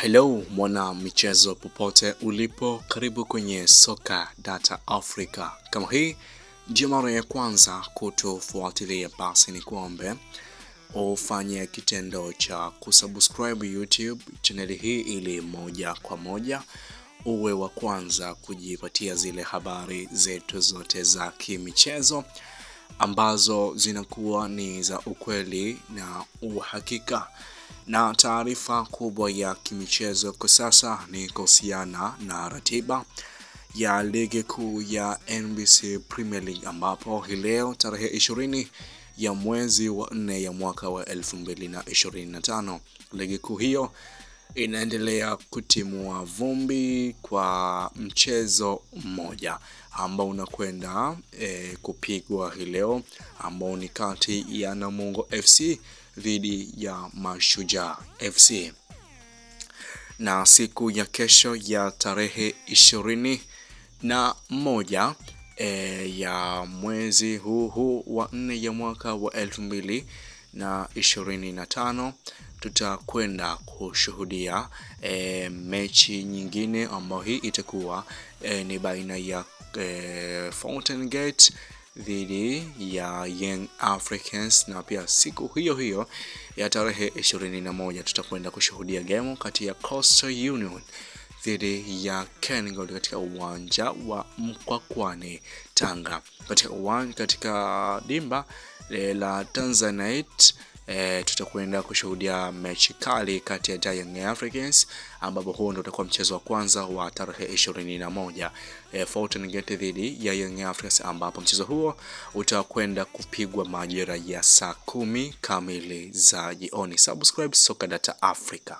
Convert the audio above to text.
Hello mwana michezo popote ulipo, karibu kwenye Soka Data Africa. Kama hii ndio mara ya kwanza kutufuatilia, basi ni kuombe ufanye kitendo cha kusubscribe YouTube channel hii ili moja kwa moja uwe wa kwanza kujipatia zile habari zetu zote za kimichezo ambazo zinakuwa ni za ukweli na uhakika. Na taarifa kubwa ya kimichezo kwa sasa ni kuhusiana na ratiba ya ligi kuu ya NBC Premier League, ambapo hii leo tarehe 20 ya mwezi wa 4 ya mwaka wa 2025 ligi kuu hiyo inaendelea kutimua vumbi kwa mchezo mmoja ambao unakwenda kupigwa hii leo, ambao ni kati ya Namungo FC dhidi ya Mashujaa FC. Na siku ya kesho ya tarehe 21 ya mwezi huu wa 4 ya mwaka wa 2025 tutakwenda kushuhudia mechi nyingine ambayo hii itakuwa ni baina ya Fountain Gate dhidi ya Young Africans, na pia siku hiyo hiyo ya tarehe 21 tutakwenda kushuhudia game kati ya Coastal Union dhidi ya KenGold katika uwanja wa Mkwakwani Tanga, katika dimba la Tanzanite. Tutakwenda kushuhudia mechi kali kati ya Young Africans, ambapo huo ndio utakuwa mchezo wa kwanza wa tarehe 21 Fountain Gate dhidi ya Young Africans, ambapo mchezo huo utakwenda kupigwa majira ya saa 10 kamili za jioni. Subscribe Soka Data Africa.